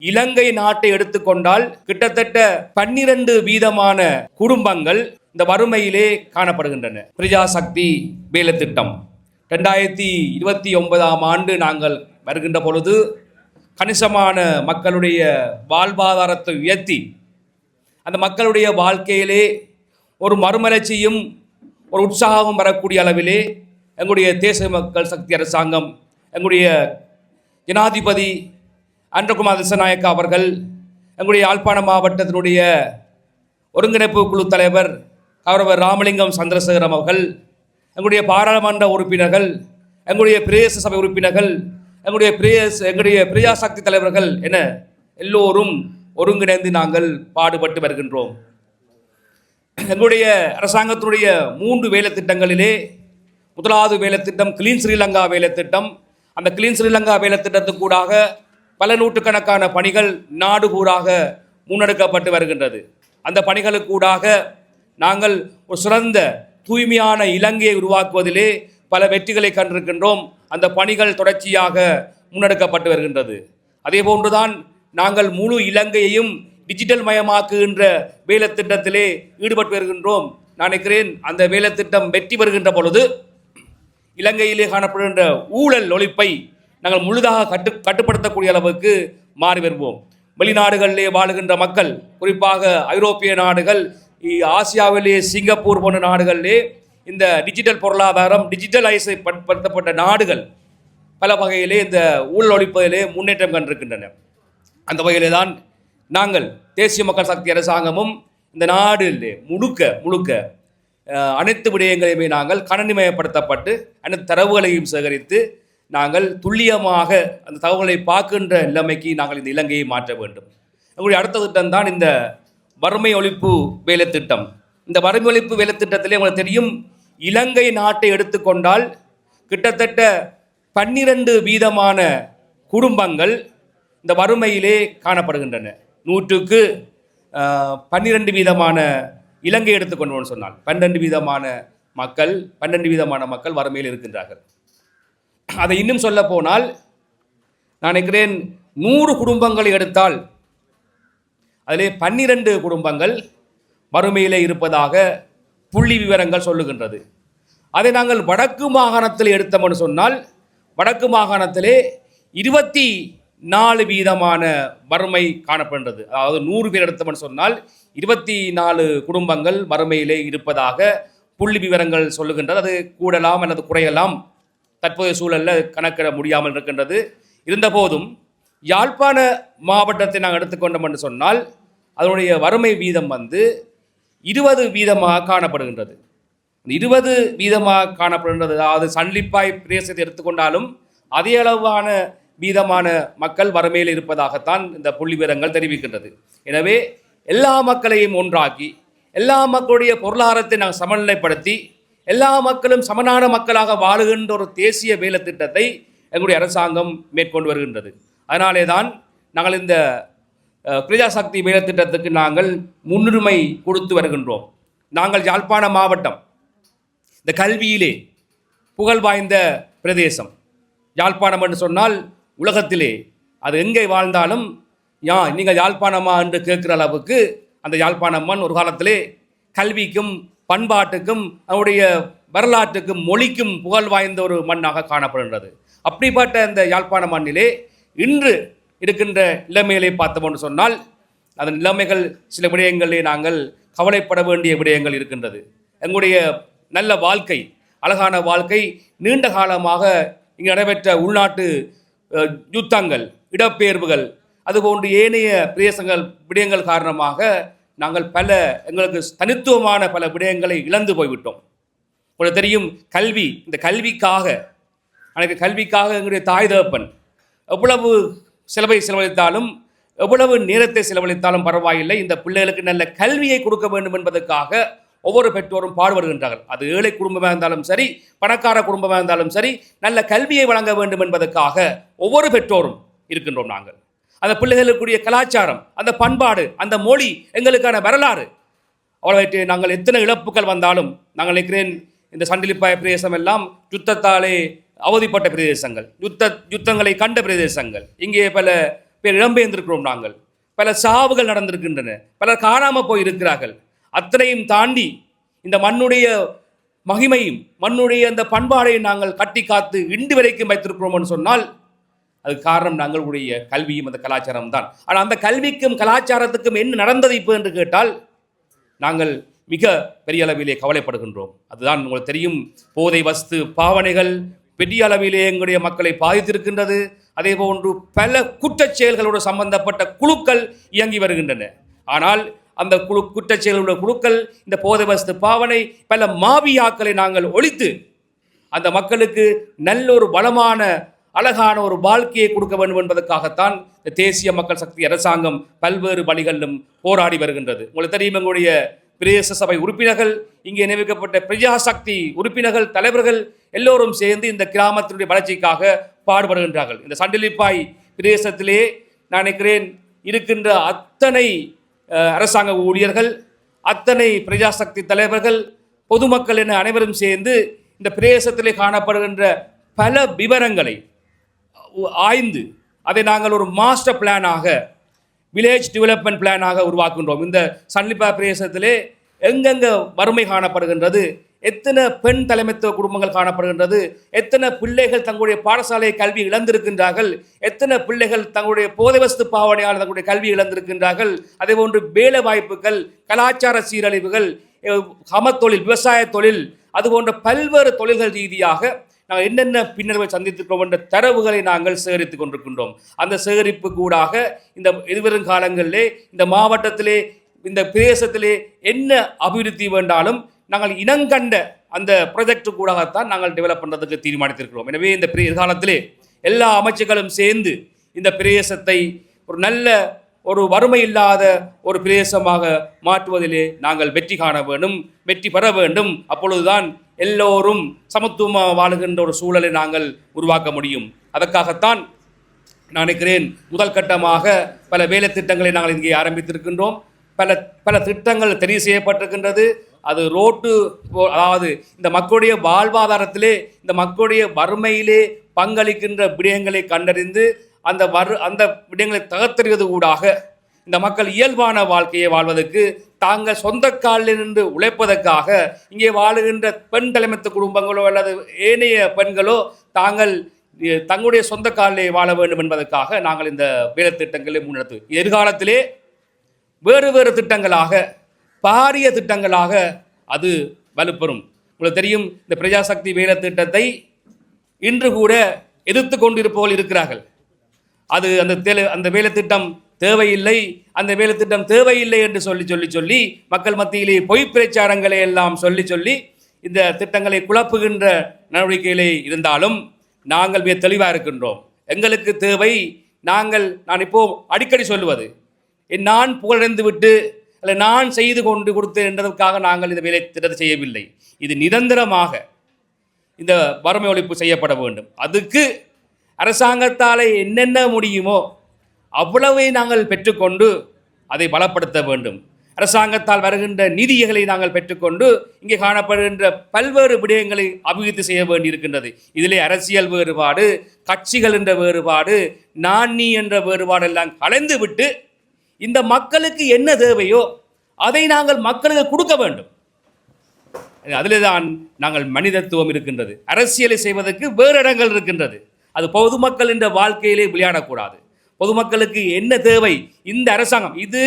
இலங்கை நாட்டை எடுத்துக்கொண்டால் கிட்டத்தட்ட 12 வீதமான குடும்பங்கள் இந்த வறுமையிலே காணப்படுகின்றன. பிரஜாசக்தி வேலை திட்டம் 2029ஆம் ஆண்டு நாங்கள் வருகின்ற பொழுது கணிசமான மக்களுடைய வாழ்வாதாரத்தை உயர்த்தி அந்த மக்களுடைய வாழ்க்கையிலே ஒரு மறுமலர்ச்சியும் ஒரு உற்சாகமும் வரக்கூடிய அளவிலே எங்களுடைய தேசிய மக்கள் சக்தி அரசாங்கம், எங்களுடைய ஜனாதிபதி அன்றகுமார் திசாநாயக்கா அவர்கள், எங்களுடைய யாழ்ப்பாண மாவட்டத்தினுடைய ஒருங்கிணைப்பு குழு தலைவர் கௌரவர் ராமலிங்கம் சந்திரசேகரம் அவர்கள், எங்களுடைய பாராளுமன்ற உறுப்பினர்கள், எங்களுடைய பிரதேச சபை உறுப்பினர்கள், எங்களுடைய பிரஜாசக்தி தலைவர்கள் என எல்லோரும் ஒருங்கிணைந்து நாங்கள் பாடுபட்டு வருகின்றோம். எங்களுடைய அரசாங்கத்தினுடைய 3 வேலை திட்டங்களிலே முதலாவது வேலை திட்டம் கிளீன் ஸ்ரீலங்கா வேலை திட்டம். அந்த கிளீன் ஸ்ரீலங்கா வேலை திட்டத்துக்கூடாக பல நூற்றுக்கணக்கான பணிகள் நாடு பூராக முன்னெடுக்கப்பட்டு வருகின்றது. அந்த பணிகளுக்கூடாக நாங்கள் ஒரு சிறந்த தூய்மையான இலங்கையை உருவாக்குவதிலே பல வெற்றிகளை கண்டிருக்கின்றோம். அந்த பணிகள் தொடர்ச்சியாக முன்னெடுக்கப்பட்டு வருகின்றது. அதே போன்றுதான் நாங்கள் முழு இலங்கையையும் டிஜிட்டல் மயமாக்குகின்ற வேலை திட்டத்திலே ஈடுபட்டு வருகின்றோம். நான் நினைக்கிறேன் அந்த வேலை திட்டம் வெற்றி பெறுகின்ற பொழுது இலங்கையிலே காணப்படுகின்ற ஊழல் ஒழிப்பை நாங்கள் முழுதாக கட்டுப்படுத்தக்கூடிய அளவுக்கு மாறி வருவோம். வெளிநாடுகளிலே வாழுகின்ற மக்கள், குறிப்பாக ஐரோப்பிய நாடுகள், ஆசியாவிலே சிங்கப்பூர் போன்ற நாடுகளிலே இந்த டிஜிட்டல் பொருளாதாரம் டிஜிட்டலைஸ் படுத்தப்பட்ட நாடுகள் பல வகையிலே இந்த ஊழல் ஒழிப்பதிலே முன்னேற்றம் கண்டிருக்கின்றன. அந்த வகையிலே தான் நாங்கள் தேசிய மக்கள் சக்தி அரசாங்கமும் இந்த நாடிலே முழுக்க அனைத்து விடயங்களையுமே நாங்கள் கணனிமயப்படுத்தப்பட்டு அனைத்து தரவுகளையும் சேகரித்து நாங்கள் துல்லியமாக அந்த தகவலை பார்க்கின்ற நிலைமைக்கு நாங்கள் இந்த இலங்கையை மாற்ற வேண்டும். எங்களுடைய அடுத்த திட்டம் தான் இந்த வறுமை ஒழிப்பு வேலை திட்டம். இந்த வறுமை ஒழிப்பு வேலை திட்டத்திலே உங்களுக்கு தெரியும், இலங்கை நாட்டை எடுத்துக்கொண்டால் கிட்டத்தட்ட 12 வீதமான குடும்பங்கள் இந்த வறுமையிலே காணப்படுகின்றன. 100க்கு 12 வீதமான இலங்கை எடுத்துக்கொண்டோம்னு சொன்னால் 12 வீதமான மக்கள் வறுமையில் இருக்கின்றார்கள். அதை இன்னும் சொல்ல போனால் நான் நினைக்கிறேன் 100 குடும்பங்களை எடுத்தால் அதிலே 12 குடும்பங்கள் வறுமையிலே இருப்பதாக புள்ளி விவரங்கள் சொல்லுகின்றது. அதை நாங்கள் வடக்கு மாகாணத்தில் எடுத்தோம்னு சொன்னால் வடக்கு மாகாணத்திலே 24 வீதமான வறுமை காணப்படுகிறது. அதாவது 100 பேர் எடுத்தோம்னு சொன்னால் 24 குடும்பங்கள் வறுமையிலே இருப்பதாக புள்ளி விவரங்கள் சொல்லுகின்றது. அது கூடலாம் அல்லது குறையலாம், தற்போதைய சூழலில் கணக்கிட முடியாமல் இருக்கின்றது. இருந்தபோதும் யாழ்ப்பாண மாவட்டத்தை நாங்கள் எடுத்துக்கொண்டோம் என்று சொன்னால் அதனுடைய வறுமை வீதம் 20 வீதமாக காணப்படுகின்றது. 20 வீதமாக காணப்படுகின்றது. அதாவது சன்லிப்பாய் பிரதேசத்தை எடுத்துக்கொண்டாலும் அதே அளவான வீதமான மக்கள் வறுமையில் இருப்பதாகத்தான் இந்த புள்ளி விவரங்கள் தெரிவிக்கின்றது. எனவே எல்லா மக்களையும் ஒன்றாக்கி எல்லா மக்களுடைய பொருளாதாரத்தை நாங்கள் சமநிலைப்படுத்தி எல்லா மக்களும் சமனான மக்களாக வாழுகின்ற ஒரு தேசிய வேலை திட்டத்தை எங்களுடைய அரசாங்கம் மேற்கொண்டு வருகின்றது. அதனாலே தான் நாங்கள் இந்த பிரஜாசக்தி வேலை திட்டத்துக்கு நாங்கள் முன்னுரிமை கொடுத்து வருகின்றோம். நாங்கள் யாழ்ப்பாண மாவட்டம் இந்த கல்வியிலே புகழ் வாய்ந்த பிரதேசம். யாழ்ப்பாணம் என்று சொன்னால் உலகத்திலே அது எங்கே வாழ்ந்தாலும் நீங்கள் யாழ்ப்பாணமா என்று கேட்கிற அளவுக்கு அந்த யாழ்ப்பாணம்மன் ஒரு காலத்திலே கல்விக்கும் பண்பாட்டுக்கும் அவருடைய வரலாற்றுக்கும் மொழிக்கும் புகழ் வாய்ந்த ஒரு மண்ணாக காணப்படுகின்றது. அப்படிப்பட்ட இந்த யாழ்ப்பாண மண்ணிலே இன்று இருக்கின்ற நிலைமைகளை பார்த்தோம்னு சொன்னால் அந்த நிலைமைகள் சில விடயங்களிலே நாங்கள் கவலைப்பட வேண்டிய விடயங்கள் இருக்கின்றது. எங்களுடைய நல்ல வாழ்க்கை, அழகான வாழ்க்கை நீண்ட காலமாக இங்கு நடைபெற்ற உள்நாட்டு யுத்தங்கள், இடப்பெயர்வுகள், அதுபோன்று ஏனைய பிரதேசங்கள் விடயங்கள் காரணமாக நாங்கள் எங்களுக்கு தனித்துவமான பல விடயங்களை இழந்து போய்விட்டோம். உங்களுக்கு தெரியும், கல்வி, இந்த கல்விக்காக எங்களுடைய தாய் தகப்பன் எவ்வளவு செலவழித்தாலும் எவ்வளவு நேரத்தை செலவழித்தாலும் பரவாயில்லை, இந்த பிள்ளைகளுக்கு நல்ல கல்வியை கொடுக்க வேண்டும் என்பதற்காக ஒவ்வொரு பெற்றோரும் பாடுபடுகின்றார்கள். அது ஏழை குடும்பமாக இருந்தாலும் சரி, பணக்கார குடும்பமாக இருந்தாலும் சரி, நல்ல கல்வியை வழங்க வேண்டும் என்பதற்காக ஒவ்வொரு பெற்றோரும் இருக்கின்றோம். நாங்கள் அந்த பிள்ளைகளுக்குரிய கலாச்சாரம், அந்த பண்பாடு, அந்த மொழி, எங்களுக்கான வரலாறு, அவ்வளவு நாங்கள் எத்தனை இழப்புகள் வந்தாலும் நாங்கள் நினைக்கிறேன் இந்த சண்டிலிப்பாய் பிரதேசம் எல்லாம் யுத்தத்தாலே அவதிப்பட்ட பிரதேசங்கள், யுத்தங்களை கண்ட பிரதேசங்கள். இங்கே பல பேர் இடம்பெயர்ந்திருக்கிறோம். நாங்கள் பல சாவுகள் நடந்திருக்கின்றன, பலர் காணாமல் போயிருக்கிறார்கள். அத்தனையும் தாண்டி இந்த மண்ணுடைய மகிமையும் மண்ணுடைய அந்த பண்பாடையும் நாங்கள் கட்டி காத்து இன்று வரைக்கும் வைத்திருக்கிறோம் சொன்னால் அதுக்கு காரணம் நாங்களுடைய கல்வியும் அந்த கலாச்சாரம் தான். ஆனால் அந்த கல்விக்கும் கலாச்சாரத்துக்கும் என்ன நடந்தது இப்போ என்று கேட்டால் நாங்கள் மிக பெரிய அளவிலே கவலைப்படுகின்றோம். அதுதான் உங்களுக்கு தெரியும், போதை வஸ்து பாவனைகள் பெரிய அளவிலே எங்களுடைய மக்களை பாதித்திருக்கின்றது. அதே போன்று பல குற்றச் செயல்களோடு சம்பந்தப்பட்ட குழுக்கள் இயங்கி வருகின்றன. ஆனால் அந்த குற்றச் செயல்களுடைய குழுக்கள் இந்த போதை வஸ்து பாவனை பல மாவியாக்களை நாங்கள் ஒழித்து அந்த மக்களுக்கு நல்ல ஒரு பலமான அழகான ஒரு வாழ்க்கையை கொடுக்க வேண்டும் என்பதற்காகத்தான் இந்த தேசிய மக்கள் சக்தி அரசாங்கம் பல்வேறு வழிகளிலும் போராடி வருகின்றது. உங்களுக்கு தெரியும், எங்களுடைய பிரதேச சபை உறுப்பினர்கள், இங்கே நியமிக்கப்பட்ட பிரஜாசக்தி உறுப்பினர்கள், தலைவர்கள் எல்லோரும் சேர்ந்து இந்த கிராமத்தினுடைய வளர்ச்சிக்காக பாடுபடுகின்றார்கள். இந்த சண்டிலிப்பாய் பிரதேசத்திலே நான் நினைக்கிறேன் இருக்கின்ற அத்தனை அரசாங்க ஊழியர்கள், அத்தனை பிரஜாசக்தி தலைவர்கள், பொதுமக்கள் என அனைவரும் சேர்ந்து இந்த பிரதேசத்திலே காணப்படுகின்ற பல விவரங்களை ஆய்ந்து அதை நாங்கள் ஒரு மாஸ்டர் பிளானாக, வில்லேஜ் டெவலப்மெண்ட் பிளானாக உருவாக்குகின்றோம். இந்த சண்டிலிப்பாய் பிரதேசத்திலே எங்கெங்கே வறுமை காணப்படுகின்றது, எத்தனை பெண் தலைமைத்துவ குடும்பங்கள் காணப்படுகின்றது, எத்தனை பிள்ளைகள் தங்களுடைய பாடசாலை கல்வி இழந்திருக்கின்றார்கள், எத்தனை பிள்ளைகள் தங்களுடைய போதை வஸ்து பாவனையால் தங்களுடைய கல்வி இழந்திருக்கின்றார்கள், அதே போன்று வேலை வாய்ப்புகள், கலாச்சார சீரழிவுகள், சமத்தொழில், விவசாய தொழில், அதுபோன்ற பல்வேறு தொழில்கள் ரீதியாக நாங்கள் என்னென்ன பின்னர்வை சந்தித்திருக்கிறோம் என்ற தரவுகளை நாங்கள் சேகரித்து கொண்டிருக்கின்றோம். அந்த சேகரிப்பு கூடாக இந்த எதிர்வரும் காலங்களிலே இந்த மாவட்டத்திலே இந்த பிரதேசத்திலே என்ன அபிவிருத்தி வேண்டாலும் நாங்கள் இனங்கண்ட அந்த ப்ராஜெக்ட் கூடத்தான் நாங்கள் டெவலப் பண்ணுறதுக்கு தீர்மானித்திருக்கிறோம். எனவே இந்த எதிர்காலத்திலே எல்லா அமைச்சுகளும் சேர்ந்து இந்த பிரதேசத்தை ஒரு நல்ல ஒரு வறுமை இல்லாத ஒரு பிரதேசமாக மாற்றுவதிலே நாங்கள் வெற்றி காண வேண்டும், வெற்றி பெற வேண்டும். அப்பொழுதுதான் எல்லோரும் சமத்துவமாக வாழுகின்ற ஒரு சூழலை நாங்கள் உருவாக்க முடியும். அதற்காகத்தான் நான் நினைக்கிறேன் முதல் கட்டமாக பல வேலை திட்டங்களை நாங்கள் இங்கே ஆரம்பித்திருக்கின்றோம். பல திட்டங்கள் தெரிவு செய்யப்பட்டிருக்கின்றது. அது ரோட்டு, அதாவது இந்த மக்களுடைய வாழ்வாதாரத்திலே, இந்த மக்களுடைய வறுமையிலே பங்களிக்கின்ற விடயங்களை கண்டறிந்து அந்த விடயங்களை தகர்த்தெறிவது ஊடாக இந்த மக்கள் இயல்பான வாழ்க்கையை வாழ்வதற்கு, தாங்கள் சொந்த காலில் நின்று உழைப்பதற்காக இங்கே வாழுகின்ற பெண் தலைமைத்துவ குடும்பங்களோ அல்லது ஏனைய பெண்களோ தங்களுடைய சொந்த காலிலே வாழ வேண்டும் என்பதற்காக நாங்கள் இந்த வேலை திட்டங்களை முன்னெடுத்து எதிர்காலத்திலே வேறு வேறு திட்டங்களாக, பாரிய திட்டங்களாக அது வலுப்பெறும். உங்களுக்கு தெரியும், இந்த பிரஜாசக்தி வேலை திட்டத்தை இன்று கூட எதிர்த்து கொண்டிருப்பவர்கள் இருக்கிறார்கள். அது அந்த வேலை திட்டம் தேவையில்லை, அந்த வேலை திட்டம் தேவையில்லை என்று சொல்லி மக்கள் மத்தியிலே பொய் பிரச்சாரங்களை எல்லாம் சொல்லி இந்த திட்டங்களை குழப்புகின்ற நடவடிக்கைகளே இருந்தாலும் நாங்கள் மிக தெளிவாக இருக்கின்றோம். எங்களுக்கு தேவை, நான் இப்போ அடிக்கடி சொல்லுவது, நான் புகழடைந்து விட்டு அல்ல நான் செய்து கொண்டு கொடுத்தேன் என்றதற்காக நாங்கள் இந்த வேலை திட்டத்தை செய்யவில்லை. இது நிரந்தரமாக இந்த வறுமை ஒழிப்பு செய்யப்பட வேண்டும். அதுக்கு அரசாங்கத்தால் என்னென்ன முடியுமோ அவ்வளவை நாங்கள் பெற்றுக்கொண்டு அதை பலப்படுத்த வேண்டும். அரசாங்கத்தால் வருகின்ற நிதிகளை நாங்கள் பெற்றுக்கொண்டு இங்கே காணப்படுகின்ற பல்வேறு விடயங்களை அபிவிருத்தி செய்ய வேண்டியிருக்கின்றது. இதிலே அரசியல் வேறுபாடு, கட்சிகள் என்ற வேறுபாடு, நான் நீ என்ற வேறுபாடு எல்லாம் கலந்து விட்டு இந்த மக்களுக்கு என்ன தேவையோ அதை நாங்கள் மக்களுக்கு கொடுக்க வேண்டும். அதிலே தான் நாங்கள் மனிதத்துவம் இருக்கின்றது. அரசியலை செய்வதற்கு வேறு இடங்கள் இருக்கின்றது. அது பொதுமக்கள் என்ற வாழ்க்கையிலே விளையாடக்கூடாது. பொதுமக்களுக்கு என்ன தேவை, இந்த அரசாங்கம், இது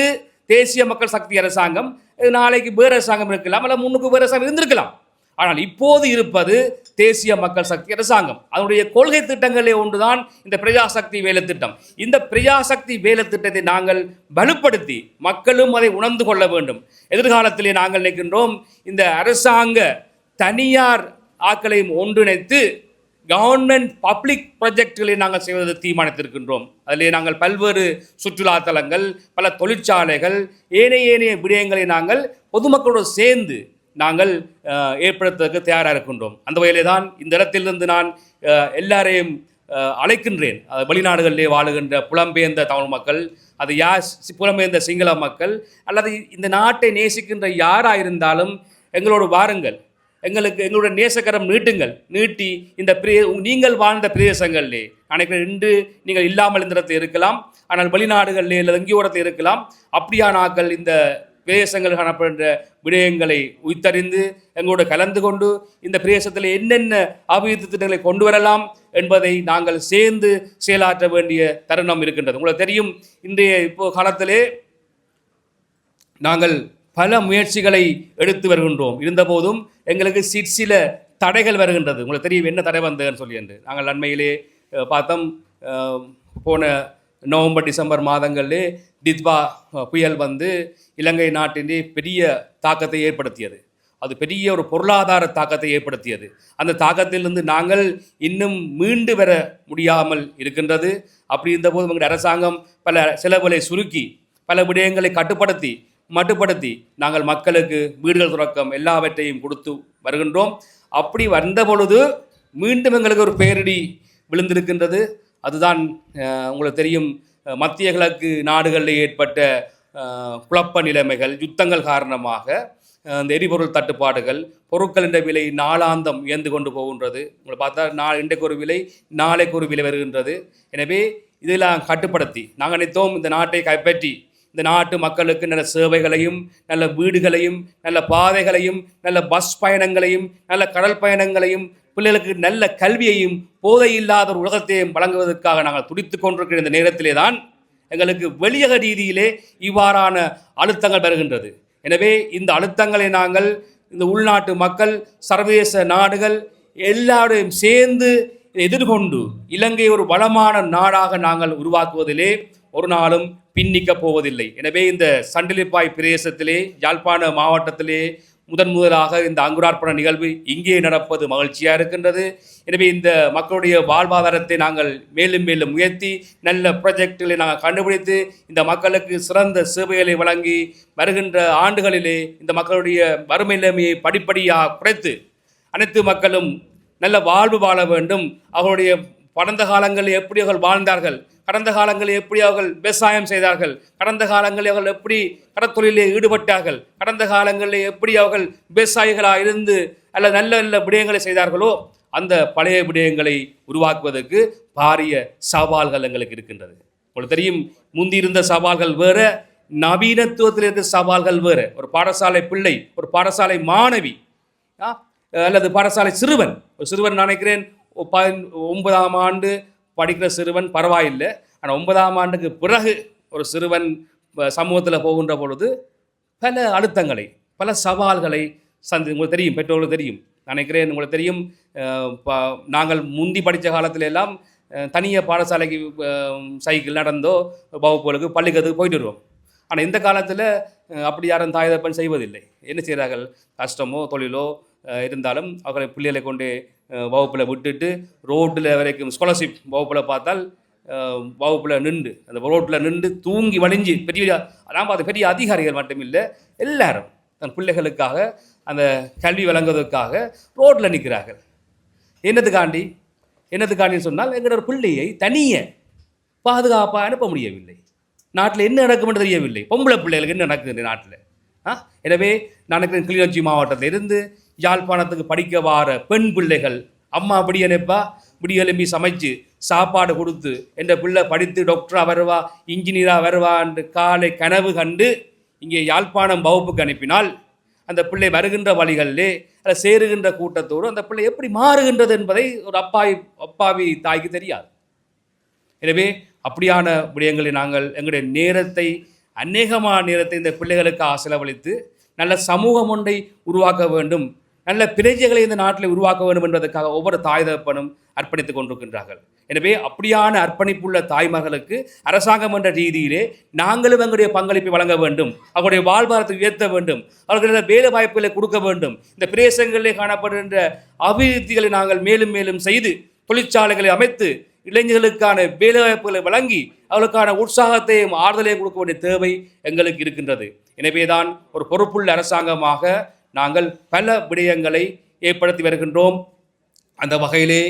தேசிய மக்கள் சக்தி அரசாங்கம், நாளைக்கு வேறு அரசாங்கம் இருக்கலாம், அல்ல முன்னுக்கு வேறு அரசாங்கம் இருந்திருக்கலாம். ஆனால் இப்போது இருப்பது தேசிய மக்கள் சக்தி அரசாங்கம். அதனுடைய கொள்கை திட்டங்களே ஒன்றுதான் இந்த பிரஜாசக்தி வேலை திட்டம். இந்த பிரஜாசக்தி வேலை திட்டத்தை நாங்கள் வலுப்படுத்தி மக்களும் அதை உணர்ந்து கொள்ள வேண்டும். எதிர்காலத்திலே நாங்கள் நினைக்கின்றோம், இந்த அரசாங்க தனியார் ஆக்களையும் ஒன்றிணைத்து கவர்மெண்ட் பப்ளிக் ப்ராஜெக்டுகளை நாங்கள் செய்வதை தீர்மானித்திருக்கின்றோம். அதிலே நாங்கள் பல்வேறு சுற்றுலாத்தலங்கள், பல தொழிற்சாலைகள், ஏனைய விடயங்களை நாங்கள் பொதுமக்களோடு சேர்ந்து நாங்கள் ஏற்படுத்துவதற்கு தயாராக இருக்கின்றோம். அந்த வகையிலே தான் இந்த இடத்திலிருந்து நான் எல்லாரையும் அழைக்கின்றேன். வெளிநாடுகளிலே வாழுகின்ற புலம்பெயர்ந்த தமிழ் மக்கள், அது புலம்பெயர்ந்த சிங்கள மக்கள், அல்லது இந்த நாட்டை நேசிக்கின்ற யாராக இருந்தாலும் எங்களோடு வாருங்கள், எங்களுடைய நேசக்கரம் நீட்டி இந்த நீங்கள் வாழ்ந்த பிரதேசங்களிலே நினைக்கிறேன் இன்று நீங்கள் இல்லாமல் இந்த இடத்தில் இருக்கலாம், ஆனால் வெளிநாடுகளில் இல்லை எங்கேயோரத்தில் இருக்கலாம். அப்படியான ஆக்கள் இந்த பிரதேசங்கள் காணப்படுகின்ற விடயங்களை உய்த்தறிந்து எங்களோடு கலந்து கொண்டு இந்த பிரதேசத்தில் என்னென்ன அபிவிருத்தி திட்டங்களை கொண்டு வரலாம் என்பதை நாங்கள் சேர்ந்து செயலாற்ற வேண்டிய தருணம் இருக்கின்றது. உங்களுக்கு தெரியும், இன்றைய இப்போ காலத்திலே நாங்கள் பல முயற்சிகளை எடுத்து வருகின்றோம். இருந்தபோதும் எங்களுக்கு சிற்சில தடைகள் வருகின்றது. உங்களுக்கு தெரியும் என்ன தடை வந்ததுன்னு சொல்லி. என்று நாங்கள் அண்மையிலே பார்த்தோம், போன நவம்பர் டிசம்பர் மாதங்களிலே டித்வா புயல் வந்து இலங்கை நாட்டிலே பெரிய தாக்கத்தை ஏற்படுத்தியது. அது பெரிய ஒரு பொருளாதார தாக்கத்தை ஏற்படுத்தியது. அந்த தாக்கத்திலிருந்து நாங்கள் இன்னும் மீண்டு வர முடியாமல் இருக்கின்றது. அப்படி இருந்தபோது எங்களுடைய அரசாங்கம் பல செலவுகளை சுருக்கி பல விடயங்களை மட்டுப்படுத்தி நாங்கள் மக்களுக்கு வீடுகள் துறக்கம் எல்லாவற்றையும் கொடுத்து வருகின்றோம். அப்படி வந்த பொழுது மீண்டும் எங்களுக்கு ஒரு பேரிடி விழுந்திருக்கின்றது. அதுதான் உங்களுக்கு தெரியும், மத்திய கிழக்கு நாடுகளில் ஏற்பட்ட குழப்ப நிலைமைகள், யுத்தங்கள் காரணமாக இந்த எரிபொருள் தட்டுப்பாடுகள், பொருட்களின் விலை நாளாந்தம் உயர்ந்து கொண்டு போகின்றது. உங்களை பார்த்தா இன்றைக்கு ஒரு விலை, நாளைக்கு ஒரு விலை வருகின்றது. எனவே இதெல்லாம் கட்டுப்படுத்தி நாங்கள் நினைத்தோம் இந்த நாட்டை கைப்பற்றி இந்த நாட்டு மக்களுக்கு நல்ல சேவைகளையும், நல்ல வீடுகளையும், நல்ல பாதைகளையும், நல்ல பஸ் பயணங்களையும், நல்ல கடல் பயணங்களையும், பிள்ளைகளுக்கு நல்ல கல்வியையும், போதை இல்லாத ஒரு உலகத்தையும் வழங்குவதற்காக நாங்கள் துடித்து கொண்டிருக்கிற இந்த நேரத்திலே தான் எங்களுக்கு வெளியக ரீதியிலே இவ்வாறான அழுத்தங்கள் வருகின்றது. எனவே இந்த அழுத்தங்களை நாங்கள் இந்த உள்நாட்டு மக்கள், சர்வதேச நாடுகள் எல்லாரையும் சேர்ந்து எதிர்கொண்டு இலங்கை ஒரு வளமான நாடாக நாங்கள் உருவாக்குவதிலே ஒரு நாளும் பின்னிக்கப் போவதில்லை. எனவே இந்த சண்டிலிப்பாய் பிரதேசத்திலே, யாழ்ப்பாண மாவட்டத்திலே முதலாக இந்த அங்குரார்ப்பண நிகழ்வு இங்கே நடப்பது மகிழ்ச்சியாக இருக்கின்றது. எனவே இந்த மக்களுடைய வாழ்வாதாரத்தை நாங்கள் மேலும் மேலும் உயர்த்தி நல்ல ப்ராஜெக்டுகளை நாங்கள் கண்டுபிடித்து இந்த மக்களுக்கு சிறந்த சேவைகளை வழங்கி வருகின்ற ஆண்டுகளிலே இந்த மக்களுடைய வறுமை நிலைமையை படிப்படியாக குறைத்து அனைத்து மக்களும் நல்ல வாழ்வு வாழ வேண்டும். அவர்களுடைய கடந்த காலங்களில் எப்படி அவர்கள் வாழ்ந்தார்கள், கடந்த காலங்களில் எப்படி அவர்கள் விவசாயம் செய்தார்கள், கடந்த காலங்களில் அவர்கள் எப்படி கடற்தொழிலில் ஈடுபட்டார்கள், கடந்த காலங்களில் எப்படி அவர்கள் விவசாயிகளாக இருந்து அல்ல நல்ல நல்ல விடயங்களை செய்தார்களோ அந்த பழைய விடயங்களை உருவாக்குவதற்கு பாரிய சவால்கள் எங்களுக்கு இருக்கின்றது. உங்களுக்கு தெரியும், முந்தி இருந்த சவால்கள் வேறு, நவீனத்துவத்தில் இருக்க சவால்கள் வேறு. ஒரு பாடசாலை பிள்ளை, ஒரு பாடசாலை மாணவி அல்லது பாடசாலை சிறுவன், ஒரு சிறுவன் நினைக்கிறேன் 9ஆம் ஆண்டு படிக்கிற சிறுவன் பரவாயில்லை. ஆனால் 9ஆம் ஆண்டுக்கு பிறகு ஒரு சிறுவன் சமூகத்தில் போகின்ற பொழுது பல அழுத்தங்களை, பல சவால்களை உங்களுக்கு தெரியும், பெற்றோர்களுக்கு தெரியும் நினைக்கிறேன். உங்களுக்கு தெரியும், நாங்கள் முந்தி படித்த காலத்துல எல்லாம் தனியாக பாடசாலைக்கு சைக்கிள் நடந்தோ வகுப்புகளுக்கு பள்ளிக்கத்துக்கு போயிட்டு வருவோம். ஆனால் இந்த காலத்தில் அப்படி யாரும் தாய் தப்பன் செய்வதில்லை. என்ன செய்கிறார்கள், கஷ்டமோ தொழிலோ இருந்தாலும் அவர்களை பிள்ளைகளை கொண்டு வகுப்பில் விட்டுட்டு ரோட்டில் வரைக்கும் ஸ்காலர்ஷிப் வகுப்பில் பார்த்தால் வகுப்பில் நின்று அந்த ரோட்டில் நின்று தூங்கி வலிஞ்சு நாம் அது பெரிய அதிகாரிகள் மட்டுமில்லை, எல்லாரும் தன் பிள்ளைகளுக்காக அந்த கல்வி வழங்குவதற்காக ரோட்டில் நிற்கிறார்கள். என்னத்துக்காண்டின்னு சொன்னால் எங்களோட பிள்ளையை தனியே பாதுகாப்பாக அனுப்ப முடியவில்லை. நாட்டில் என்ன நடக்கும் என்று தெரியவில்லை. பொம்பளை பிள்ளைகளுக்கு என்ன நடக்குது நாட்டில். எனவே நான் கிளிநொச்சி மாவட்டத்தில் இருந்து யாழ்ப்பாணத்துக்கு படிக்க வார பெண் பிள்ளைகள் அம்மா விடியனைப்பா விடியெலும்பி சமைச்சு சாப்பாடு கொடுத்து என்ற பிள்ளை படித்து டாக்டராக வருவா, இன்ஜினியராக வருவா என்று காலை கனவு கண்டு இங்கே யாழ்ப்பாணம் வகுப்புக்கு அனுப்பினால் அந்த பிள்ளை வருகின்ற வழிகளிலே அதை சேருகின்ற கூட்டத்தோடு அந்த பிள்ளை எப்படி மாறுகின்றது என்பதை ஒரு அப்பாவி தாய்க்கு தெரியாது. எனவே அப்படியான விடயங்களை நாங்கள் எங்களுடைய நேரத்தை, அநேகமான நேரத்தை இந்த பிள்ளைகளுக்காக செலவழித்து நல்ல சமூகம் ஒன்றை உருவாக்க வேண்டும், நல்ல பிரஜைகளை இந்த நாட்டில் உருவாக்க வேண்டும் என்பதற்காக ஒவ்வொரு தாய் தகப்பனும் அர்ப்பணித்துக் கொண்டிருக்கின்றார்கள். எனவே அப்படியான அர்ப்பணிப்புள்ள தாய்மர்களுக்கு அரசாங்கம் என்ற ரீதியிலே நாங்களும் எங்களுடைய பங்களிப்பை வழங்க வேண்டும், அவருடைய வாழ்வாதாரத்தை உயர்த்த வேண்டும், அவர்களுடைய வேலை வாய்ப்புகளை கொடுக்க வேண்டும். இந்த பிரதேசங்களிலே காணப்படுகின்ற அபிவிருத்திகளை நாங்கள் மேலும் மேலும் செய்து தொழிற்சாலைகளை அமைத்து இளைஞர்களுக்கான வேலைவாய்ப்புகளை வழங்கி அவர்களுக்கான உற்சாகத்தையும் ஆறுதலையும் கொடுக்க வேண்டிய தேவை எங்களுக்கு இருக்கின்றது. எனவேதான் ஒரு பொறுப்புள்ள அரசாங்கமாக நாங்கள் பல விடயங்களை ஏற்படுத்தி வருகின்றோம். அந்த வகையிலே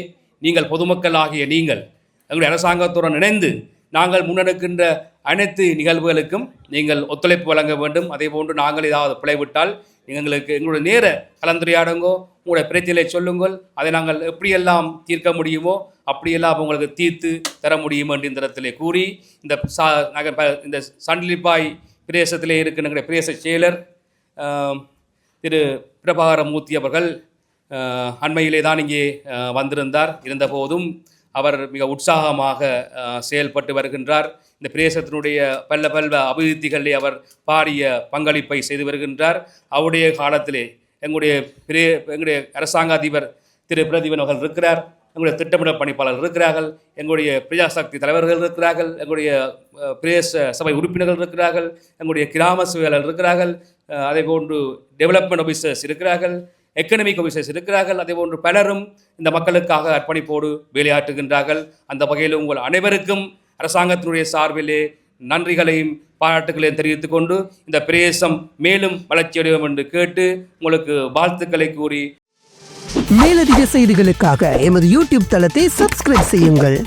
நீங்கள் பொதுமக்கள் ஆகிய நீங்கள் எங்களுடைய அரசாங்கத்துடன் இணைந்து நாங்கள் முன்னெடுக்கின்ற அனைத்து நிகழ்வுகளுக்கும் நீங்கள் ஒத்துழைப்பு வழங்க வேண்டும். அதே போன்று நாங்கள் ஏதாவது பிழைவிட்டால் எங்களுக்கு எங்களுடைய நேர கலந்துரையாடுங்கோ, உங்களுடைய பிரச்சனையை சொல்லுங்கள், அதை நாங்கள் எப்படியெல்லாம் தீர்க்க முடியுமோ அப்படியெல்லாம் உங்களுக்கு தீர்த்து தர முடியும் என்று இந்த இடத்திலே கூறி இந்த சண்டிலிப்பாய் பிரதேசத்திலே இருக்கின்ற பிரதேச செயலர் திரு பிரபாகரமூர்த்தி அவர்கள் அண்மையிலே தான் இங்கே வந்திருந்தார். இருந்தபோதும் அவர் மிக உற்சாகமாக செயல்பட்டு வருகின்றார். இந்த பிரதேசத்தினுடைய பல்ல அபிவிருத்திகளிலே அவர் பாரிய பங்களிப்பை செய்து வருகின்றார். அவருடைய காலத்திலே எங்களுடைய அரசாங்க அதிபர் திரு பிரதீபன் அவர்கள் இருக்கிறார், எங்களுடைய திட்டமிடல் பணிப்பாளர்கள் இருக்கிறார்கள், எங்களுடைய பிரஜாசக்தி தலைவர்கள் இருக்கிறார்கள், எங்களுடைய பிரதேச சபை உறுப்பினர்கள் இருக்கிறார்கள், எங்களுடைய கிராம சேவையாளர்கள் இருக்கிறார்கள், அதே போன்று டெவலப்மெண்ட் ஆஃபீஸர்ஸ் இருக்கிறார்கள், எக்கனமிக் ஆஃபீஸர்ஸ் இருக்கிறார்கள். அதே போன்று பலரும் இந்த மக்களுக்காக அர்ப்பணிப்போடு வேலையாற்றுகின்றார்கள். அந்த வகையில் உங்கள் அனைவருக்கும் அரசாங்கத்தினுடைய சார்பிலே நன்றிகளையும் பாராட்டுகளையும் தெரிவித்துக் கொண்டு இந்த பிரதேசம் மேலும் வளர்ச்சியடையும் என்று கேட்டு உங்களுக்கு வாழ்த்துக்களை கூறி மேலதிக செய்திகளுக்காக எமது யூடியூப் தளத்தை சப்ஸ்கிரைப் செய்யுங்கள்.